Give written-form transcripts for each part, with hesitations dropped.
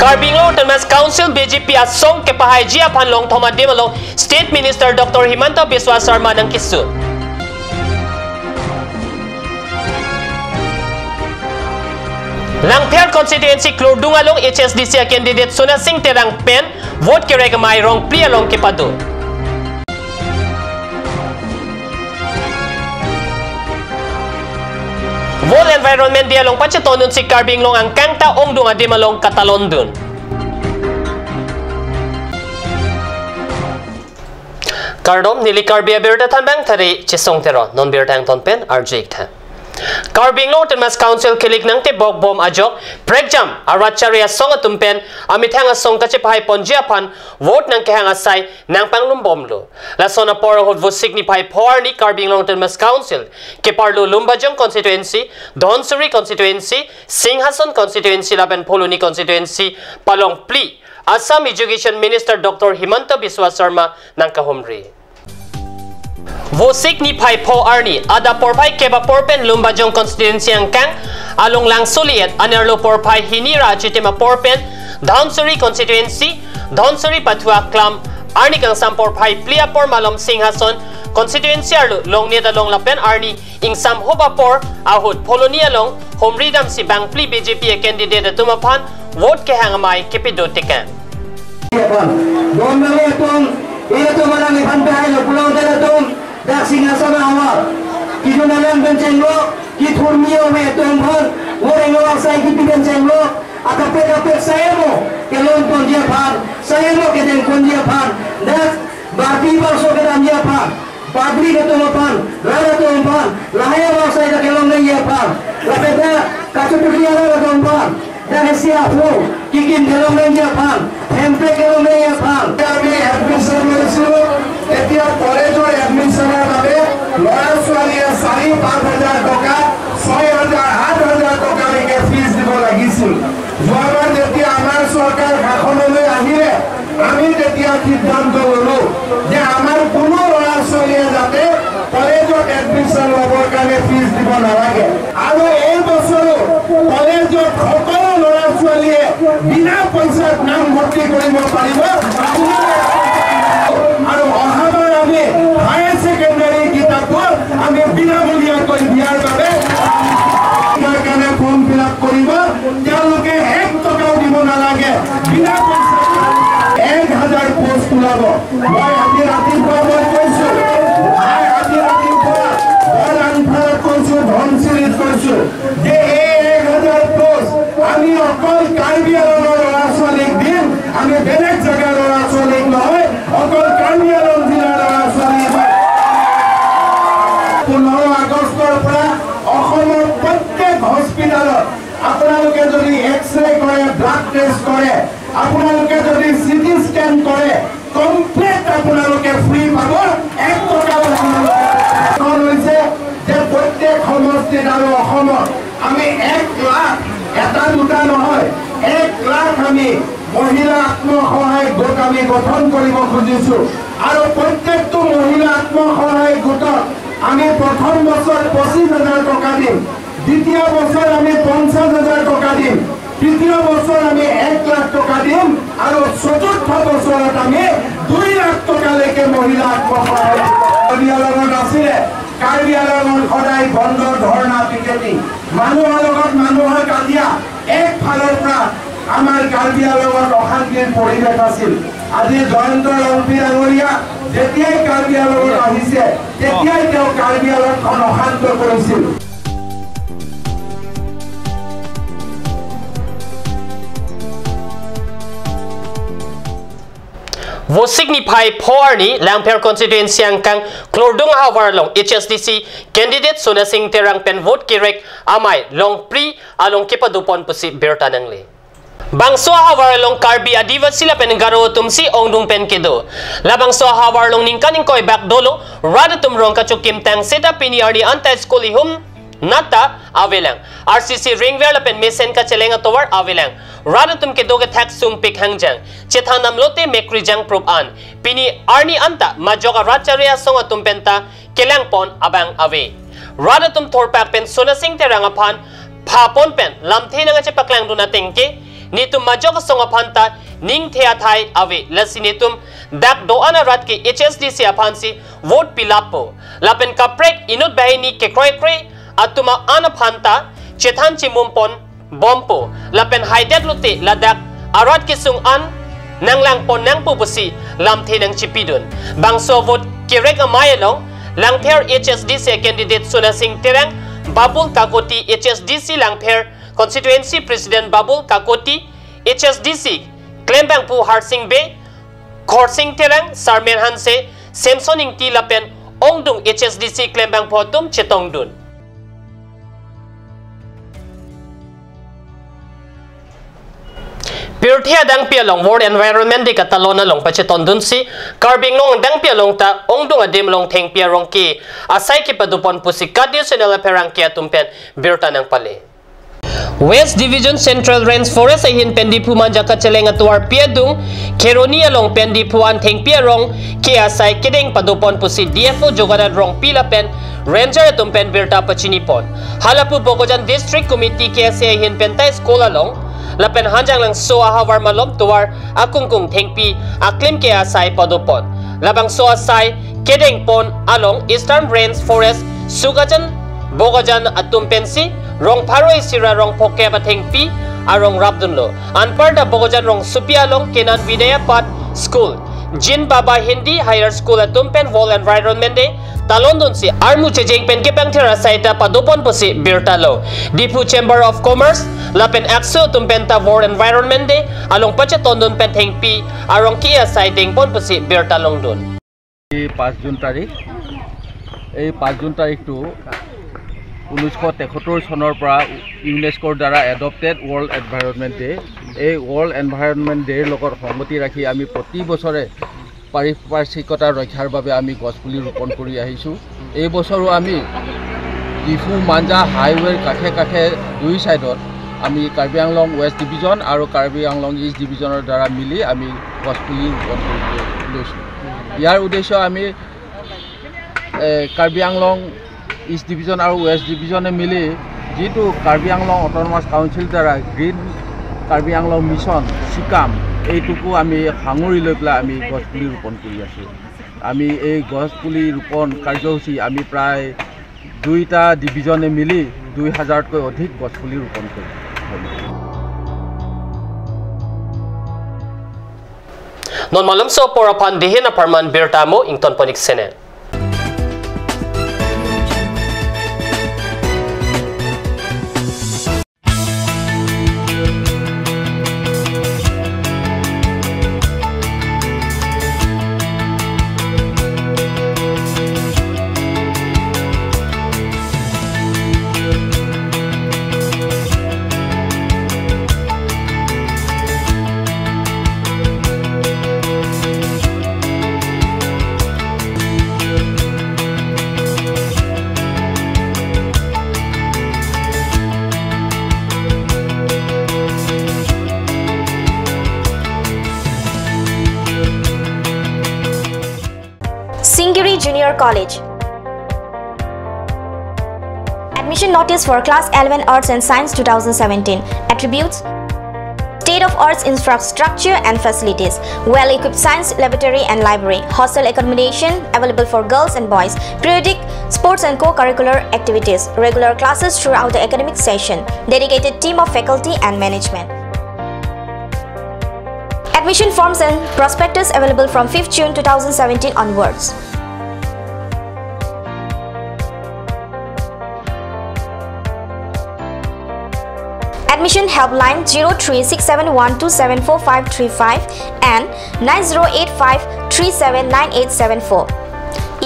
Karbi Autonomous Council BJP asong ke pahayji apan long thoma demalong State Minister Dr. Himanta Biswa Sarma ng kisu. Langpiar constituency klurdungalong HSDC candidate Sunasing Terang Pen vote kirek may rong plialong kipadu. World Environment Dialong Pachitonun si Karbing long ang kangta ong dunga demalong Katalondun. Kardom nili Karbi abirda tanbang tari chisong tero non birtang tonpen arjik ta. Karbing long Autonomous Council kilik nang tibok bom ajok pregjam aracharia song atumpen amit hanga song kachipahay ponjiapan vote nang kehanga sai nang panglumbomlo lasona por hot vote signify por ni Karbing long Autonomous Council ke parlo lumbajong constituency Donsuri constituency Singhason constituency laban poloni constituency palong pli Assam Education Minister Dr. Himanta Biswa Sarma nang kahumri. Vosik ni pai po arni ada porpai keba porpen lumbajong constituency ang kang along lang suliet anerlo porpai hinira chitima porpen Donsuri constituency Donsuri patua klam arni kang sam porpai plia por malom Singhason constituency arlo long neta long lapen arni ing sam hoba por ahut polonia long homridam si bang pli BJP candidate tumapan vote ke hangamai kepido tikan. Itu mana ni pantai lo pulau teratum dah Singhason awal. Kita nalang bencenglo, kita hormio me tumpun, orang orang saya kita bencenglo. Akapet saya mo, kelon pun dia pan, saya mo kedeng pun dia pan. Dah bagi balso kedang dia pan, pabri ketum pan, rara tum pan, lahir orang saya dah kelon dia pan. Lapeda kacutukia rara tum pan. Dan siap lo, kikin kelon dia pan, tempe kelon dia pan. Kami administrasi setiap college or administration nabe loyal swaliya sari 5000 toka 6000 8000 toka leke fees দিব লাগিছিল যোৱাবাৰ যেতিয়া আমাৰ চৰকাৰ শাসনলৈ আহিলে আমি তেতিয়া সিদ্ধান্ত ললো যে আমাৰ কোনো ল'ৰা ছোৱালীয়ে যাতে কলেজত এডমিশ্যন ল'বৰ কাৰণে ফিজ দিব নালাগে আৰু এই বছৰো কলেজত সকলো ল'ৰা ছোৱালীয়ে বিনা পইচাত নাম ভৰ্তি কৰিব পাৰিব আৰু অহাবাৰ আমি হায়াৰ সেকেন্ডাৰী কিতাপবোৰ আমি বিনামূলীয়াকৈ দিয়াৰ বাবে তাৰ কাৰণে ফৰ্ম ফিল আপ কৰিব তেওঁলোকে 1 টকাও দিব নালাগে বিনা পইচা 1000 পোষ্ট ওলাব মই আজি ৰাতিপুৱা মই কৈছো আজি ৰাতিপুৱা বলানফাৰত কৈছো ধনচিৰিত কৈছো যে এই 1000 পোষ্ট আমি অকল কাৰ্বি আংলঙৰ ল'ৰা ছোৱালীক দিম আমি বেলেগ জেগাৰ ল'ৰা ছোৱালীক নহয় অকল কাৰ্বি আংলং জিলাৰ ল'ৰা ছোৱালীক 15 আগষ্টৰ পৰা অসমৰ প্ৰত্যেক হস্পিটালত আপোনালোকে যদি এক্সৰে কৰে ব্লাড টেষ্ট কৰে আপোনালোকে যদি সিটি স্ক্যান কৰে কমপ্লিট আপোনালোকে ফ্ৰী পাব 1 টকা কোন হৈছে যে প্ৰত্যেক সমষ্টিত আৰু অসমত আমি 1 লাখ এটা দুটা নহয় 1 লাখ আমি মহিলা আত্মসহায়ক গোট আমি গঠন কৰিব খুজিছো আৰু প্ৰত্যেকটো মহিলা আত্মসহায়ক গোটত আমি প্ৰথম বছৰ 25000 টকা দিম দ্বিতীয় বছৰ আমি 50000 টকা দিম তৃতীয় বছৰ আমি 1 লাখ টকা দিম আৰু চতুৰ্থ বছৰত আমি 2 লাখ টকা লৈকে মহিলা আত্মসহায়ক লগত আছিলে কাৰ্বি আংলঙত সদায় বন্ধ ধৰ্ণা পিকেটিং মানুহৰ লগত মানুহৰ কাজিয়া এক ফালৰ পৰা আমাৰ কাৰ্বি আংলঙত অশান্তিৰ পৰিৱেশ আছিল আজি জয়ন্ত লম্পি ডাঙৰীয়া যেতিয়াই কাৰ্বি আংলঙত আহিছে তেতিয়াই তেওঁ কাৰ্বি আংলঙখন অশান্ত কৰিছিল Wo signify porni langper constituency ang kang klordung hawarlong HSDC candidate Sunasing Terang Pen vote kirek amay long pri along kipadupon pusi bertanangli. Bangso hawarlong Karbi adiva sila pen garo tumsi ongdung pen kedo. Labangso hawarlong ningkaning koy back dolo radatum rong kachukim tang seta pini arni anti school hum nata avelang RCC ringwell pen mesen ka chelenga towar avelang radatum ke doge thak sum pik hangjang chethanam lote mekrijang prop an pini arni anta majoga racharia songa tumpenta kelang pon abang ave radatum thorpak pen Sunasing Terang apan phapon pen lamthina nga chepaklang duna tengke nitum majok songa phanta ning thea thai awe lasi nitum dak do anarat ke HSDC aphansi vote pilapo lapen kaprek inut bahini ke kroi kroi atuma ana phanta chethan chimumpon bompo lapen haidet lute ladak arat ke sung an nanglang pon nang pubusi lamthe nang chipidun bangso vote kirek amayalong langther HSDC candidate Suna Singh Terang Babul Kakoti HSDC Langther constituency president Babul Kakoti HSDC Klembang Pu Harsing Bay Khorsing Terang Sarmen Hanse Samsoning Ti Lapen Ongdung HSDC Klembang Potum Chetongdun. Pirthia dang pialong world environment di katalona long pacheton dun si Karbi long dang pialong ta ongdung adim long theng piarong ki asai ki padupon pusi kadiosenala perang ki atumpen birta nang pale West Division Central Range Forest ahin pendipu manja kacheleng atuar piadung keronia long pendipu an theng piarong ki asai kideng padupon pusi DFO joganan rong pilapen ranger atumpen birta pachinipon halapu bogojan district committee ki asai ahin pentai skola long lapen hanjang lang so ahawar malom tuwar akungkung thengpi aklim ke asai padopon labang so asai kedeng pon along Eastern Range Forest sugajan bogajan atumpensi rong paroi sira rong poke ba thengpi arong rabdunlo anparda bogajan rong supialong kenan vidya pat school Jin Baba Hindi Higher School atumpen wall environment de talondon si armu chejeng pen ke pangthera saita padopon posi birtalo Dipu Chamber of Commerce lapen akso tumpenta war environment de along pache tondon pen thengpi arong kia sighting pon posi birtalong don 5 June তাৰিখ এই 5 June তাৰিখটো 1973 চনৰ পৰা ইউনেস্কোৰ দ্বাৰা adopted world environment day এই world environment ডেৰ লগত সংগতি ৰাখি আমি প্ৰতি বছৰে পাৰিপাৰ্শ্বিকতা ৰক্ষাৰ বাবে আমি গছপুলি ৰোপণ কৰি আহিছোঁ এই বছৰো আমি ডিফু মাঞ্জা হাইৱেৰ কাষে কাষে দুই সাইডত আমি কাৰ্বি আংলং ৱেষ্ট ডিভিজন আৰু কাৰ্বি আংলং ইষ্ট ডিভিজনৰ দ্বাৰা মিলি আমি গছপুলি ৰোপণ কৰি লৈছোঁ ইয়াৰ উদ্দেশ্য আমি কাৰ্বি আংলং ইষ্ট ডিভিজন আৰু ৱেষ্ট ডিভিজনে মিলি যেটো কাৰ্বি আংলং অটোনমাস কাউন্সিল দ্বাৰা green Karbi Anglong mission caecum এইটুকু আমি সাঙুৰি লৈ পেলাই আমি গছপুলি ৰোপণ কৰি আছোঁ আমি এই গছপুলি ৰোপণ কাৰ্যসূচী আমি প্ৰায় দুইটা ডিভিজনে মিলি 2000তকৈ অধিক গছপুলি ৰোপণ কৰিছোঁ non malam so porapan dihin aparman birtamo ington ponik sene Junior College. Admission notice for Class 11 Arts and Science 2017. Attributes: state-of-art infrastructure and facilities, well-equipped science laboratory and library, hostel accommodation available for girls and boys, periodic sports and co-curricular activities, regular classes throughout the academic session, dedicated team of faculty and management. Admission forms and prospectus available from 5th June 2017 onwards. Admission helpline 036712745535 and 9085379874.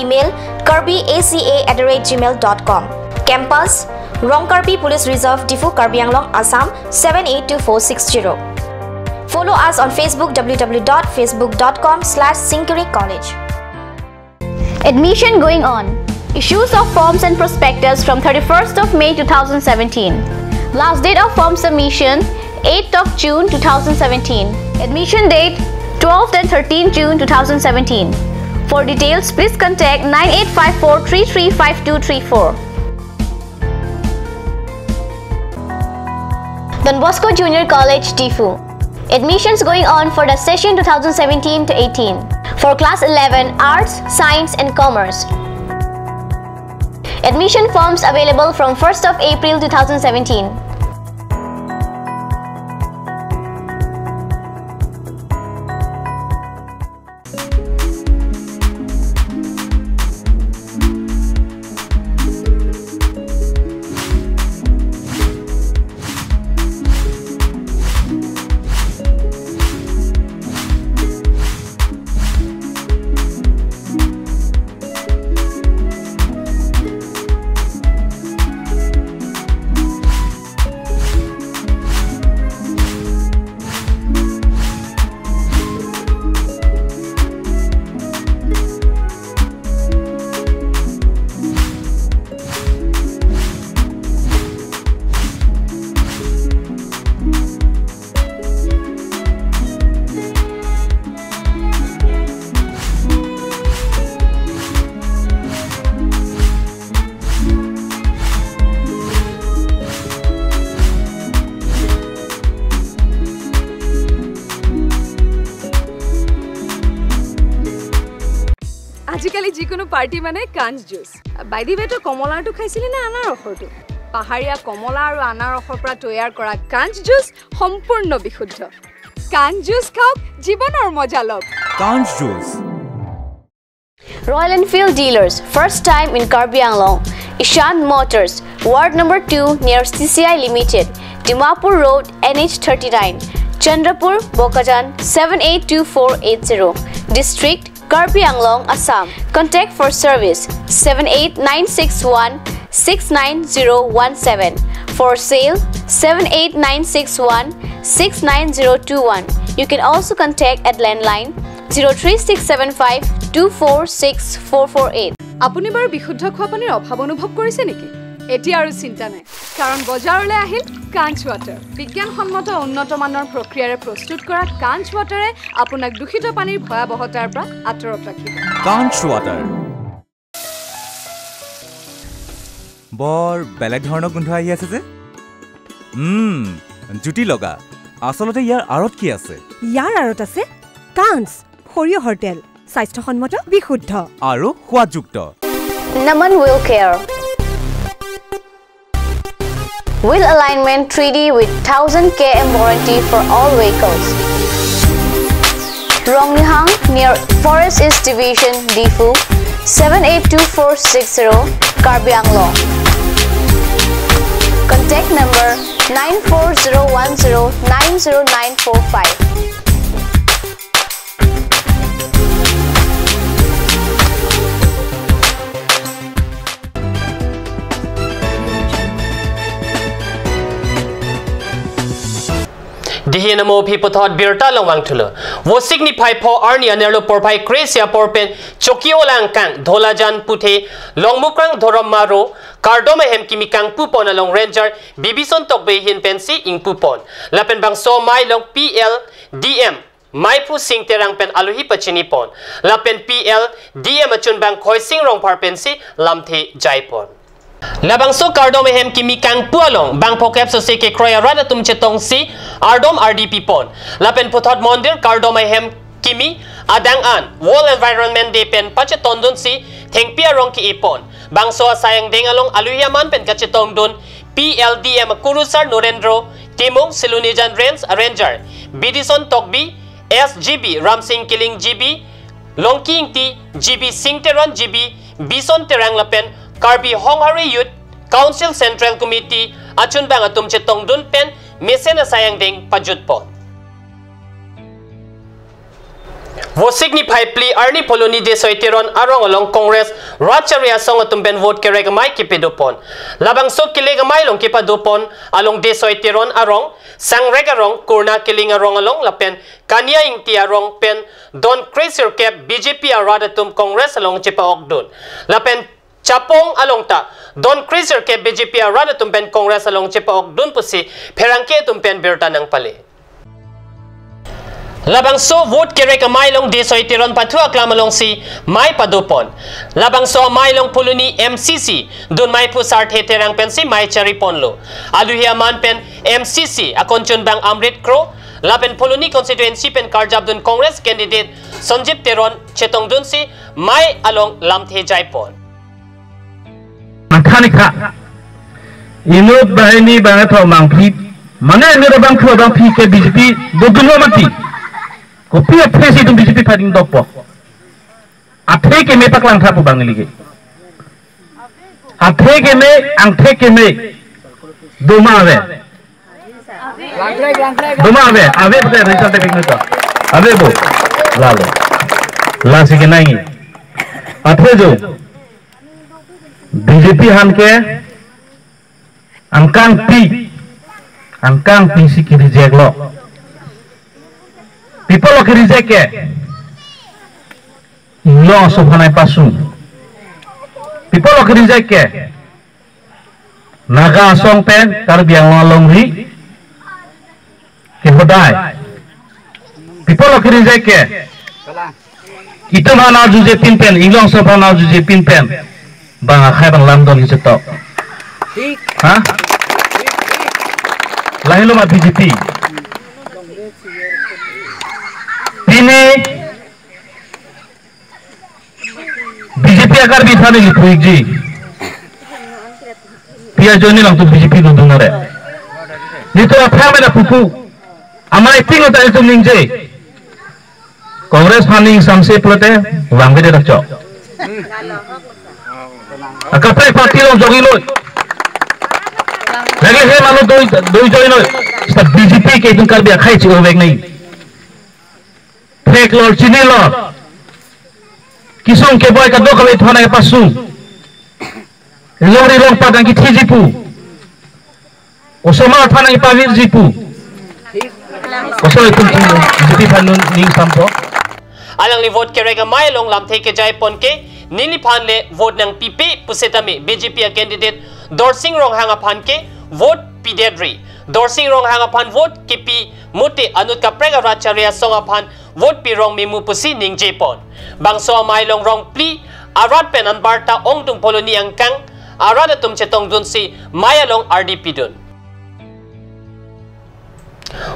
Email karbi.aca@gmail.com. Campus Rongkarbi Police Reserve Difu Karbi Anglong Assam 782460. Follow us on Facebook www.facebook.com/Sinkiri College. Admission going on. Issues of forms and prospectus from 31st of May 2017. Last date of form submission 8th of June 2017. Admission date 12th and 13th June 2017. For details, please contact 9854335234. Don Bosco Junior College, Difu. Admissions going on for the session 2017 to 18 for class 11 Arts, Science and Commerce. Admission forms available from 1st of April 2017. আজিকালি যিকোনো party মানে কাঞ্চ juice by the ৱে তো কমলাটো খাইছিলি না আনাৰ ৰসটো পাহাৰীয়া কমলা আৰু আনাৰ ৰসৰ পৰা তৈয়াৰ কৰা কাঞ্চ জুচ সম্পূৰ্ণ বিশুদ্ধ কাঞ্চ জুচ খাওক জীৱনৰ মজা লওক কাঞ্চ juice Royal Enfield dealers, first time in Karbi Anglong. Ishan Motors, Ward number 2 near CCI Limited, Dimapur Road, NH39, Chandrapur, Bokajan 782480, District Karbi Anglong, Assam. Contact for service 78961 69017. For sale 78961 69021. You can also contact at landline 03675 246448. আপুনি বাৰু বিশুদ্ধ খোৱা পানীৰ অভাৱ অনুভৱ কৰিছে নেকি এতিয়া আৰু চিন্তা নাই কাৰণ বজাৰলৈ আহিল কাঞ্চ ৱাটাৰ বিজ্ঞানসন্মত উন্নত মানৰ প্ৰক্ৰিয়াৰে প্ৰস্তুত কৰা কাঞ্চ ৱাটাৰে আপোনাক দূষিত পানীৰ ভয়াবহতাৰ পৰা আঁতৰত ৰাখিব কাঞ্চ ৱাটাৰ বৰ বেলেগ ধৰণৰ গোন্ধ আহি আছে যে জুটি লগা আসলতে ইয়াৰ আৰত কি আছে ইয়াৰ আৰত আছে কাঞ্চ সৰিয়হৰ তেল স্বাস্থ্যসন্মত বিশুদ্ধ আৰু সোৱাদযুক্ত Naman Wheel Care. Wheel alignment 3D with 1000 km warranty for all vehicles. Rongnihang near Forest East Division, Difu 782460, Karbi Anglong. Contact number 94010 90945. Dihin mo pipotot birta longwang tulo. Wo signify po arnia nerlo porpai kresia porpen chokio lang kang dholajan puthe longmukrang dhorom maro kardoma hem kimikang pupon along ranger bibison tokbe hin pensi ing pupon. Lapen bang so mai long PL DM mai pu sing terang pen aluhi pachini pon. Lapen PL DM achun bang khoi sing rong par pensi lamthi jaipon. Labang so kardom hem kimikang pualong bang pokep so se ke kroya rada tum chetong si ardom RDP pon lapen puthot mondir kardom hem kimi adang an wall environment de pen pacheton dun si thengpia rong ki ipon bang so sayang dengalong aluhiaman pen kachetong dun PLDM kurusar Norendro Timong Silunijan Range Ranger Bidison Tokbi SGB Ramsing Killing GB Longking T GB Singteron GB Bison Terang lapen Karbi Honghari Youth Council Central Committee achun bang atum chetong dun pen mesena sayang ding pajut po. Wo signify pli arni poloni de soiteron arong along Congress Racharia song atum ben vote keregamai kipidupon. Labang so kilegamai long kipadupon along de soiteron arong sangregarong kurna kiling arong along lapen kanya ingti arong pen don crazier cap BJP aradatum Congress along chipaok dun. Lapen Chapong along ta don crazer ke BJP arada tumpen Congress along chipaok dun pusi pherangke tumpen birta nang pale labang so vote kere ka mailong de soitiron pathua klamalong si mai padupon labang so mailong puluni MCC dun mai pu sart heterang pen si mai chari ponlo aluhia man pen MCC akonchun bang Amrit Kro Lapen Poloni constituency pen Karjabdun Congress candidate Sanjip Teron Chetongdun si Mai along Lamthe Jaipon. Makanika Inut bahini banget tau mangpi mana ini bang kau bang pi ke BJP dogunlo mati kopi apa sih itu BJP fighting dokpo apa ke me pak lang thapu bang lagi apa ke me angke ke me doma ave betul result teknik itu ave bu lalu lasi ke naik apa jo BJP han ke angkang pi angkang PC ki reject lo people lo ki reject ke lo sobhanai pasu people lo ki reject ke naga song pen Karbi ang longri ki hodai people lo ki reject ke itu mana juje pin pen ilong sobhana juje pin pen bang akhai bang lamdon ki cetok ha lahilo ma BJP ini BJP agar bi thane li puik ji pia joni lang tu BJP do dunare ni to apha mena pupu amai tingo ta tu ningje Congress funding samse plote wangge de rakcho akapre party lo jogilo lagi he malu doi join sta BJP ke tun Karbi khai chi ovek nahi fake lor chini lor kisong ke boy ka do kale thana ke pasu lori long padang ki thijipu osoma thana ki pavir jipu osoi tun BJP phanun ning sampo alang li vote ke rega mai long lam theke Jaipon ke nili phan le vote nang PP pusetami BJP candidate Dorsing rong hanga phan ke vote pidedri Dorsing rong hanga phan vote kipi muti anut ka prega racharya songa phan vote pi rong mimu pusi ning Jaipon bangso mai long rong pli arat pen an barta ong tung poloni angkang arada tum chetong dun si maya long RDP dun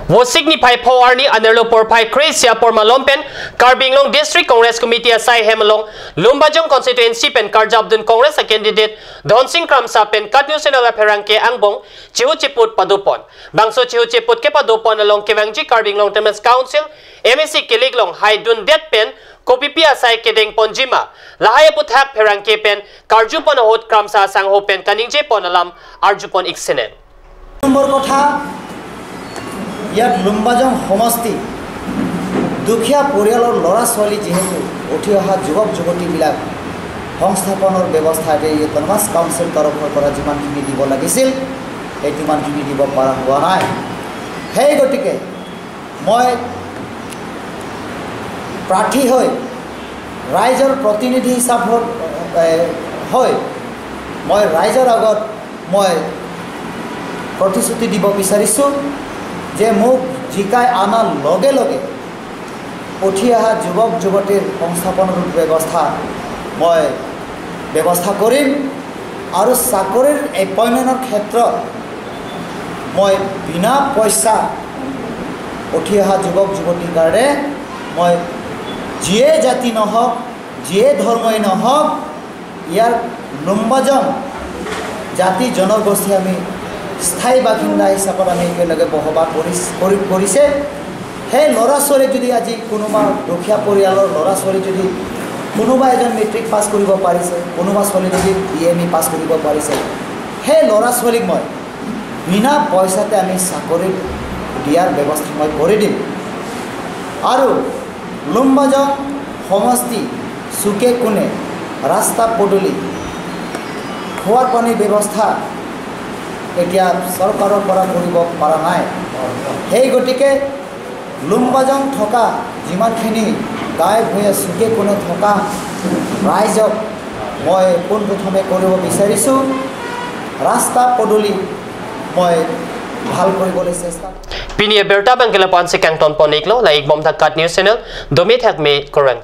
wo signify power ni anerlo por pai kresia por malompen Karbing long district congress committee asai hemalong lumbajong constituency pen Karjabdun congress a candidate Donsing Kramsa pen Katnyo Senala Perangke angbong Chihu Chiput padupon bangso Chihu Chiput ke padupon along kewangji Karbing long Temes council MSC kilig long haidun det pen kopipi asai kedeng ponjima lahaya puthak Perangke pen Karjupon hot Kramsa sangho pen kaningje pon alam Arjupon iksenen number kotha ইয়াত লুম্বাজং সমষ্টি দুখীয়া পৰিয়ালৰ ল'ৰা ছোৱালী যেহেতু উঠি অহা যুৱক যুৱতীবিলাক সংস্থাপনৰ ব্যৱস্থাতে এই কনভাস কাউন্সিল তৰফৰ পৰা যিমানখিনি দিব লাগিছিল এই যিমানখিনি দিব পৰা হোৱা নাই সেই গতিকে মই প্ৰাৰ্থী হৈ ৰাইজৰ প্ৰতিনিধি হিচাপত হৈ মই ৰাইজৰ আগত মই প্ৰতিশ্ৰুতি দিব বিচাৰিছোঁ যে মোক জিকাই আনাৰ লগে লগে উঠি অহা যুৱক যুৱতীৰ সংস্থাপনৰ মই ব্যৱস্থা কৰিম আৰু চাকৰিৰ এপইণ্টমেণ্টৰ ক্ষেত্ৰত মই বিনা পইচা উঠি অহা যুৱক যুৱতীৰ কাৰণে মই যিয়ে জাতি নহওক যিয়ে ধৰ্মই নহওক ইয়াৰ লুম্বাজং জাতি জনগোষ্ঠী আমি স্থায়ী বাসিন্দা হিচাপত আমি একেলগে বসবাস কৰিছে সেই ল'ৰা ছোৱালী যদি আজি কোনোবা দুখীয়া পৰিয়ালৰ ল'ৰা ছোৱালী যদি কোনোবা এজন মেট্ৰিক পাছ কৰিব পাৰিছে কোনোবা ছোৱালী যদি BME পাছ কৰিব পাৰিছে সেই ল'ৰা ছোৱালীক মই বিনা পইচাতে আমি চাকৰি দিয়াৰ ব্যৱস্থা মই কৰি দিম আৰু লুম্বাজং সমষ্টি চুকে কোণে ৰাস্তা পদূলি খোৱাৰ পানীৰ ব্যৱস্থা এতিয়া চৰকাৰৰ পৰা কৰিব পৰা নাই সেই গতিকে লুম্বাজং থকা যিমানখিনি গাঁৱে ভূঞে চুকে কোণে থকা ৰাইজক মই পোনপ্ৰথমে কৰিব বিচাৰিছোঁ ৰাস্তা পদূলি মই ভাল কৰিবলৈ চেষ্টা Pinia Berta Bangkila Pansi Kangton Poniklo, like Bomta Cut News Channel, Domit Hak Me Korang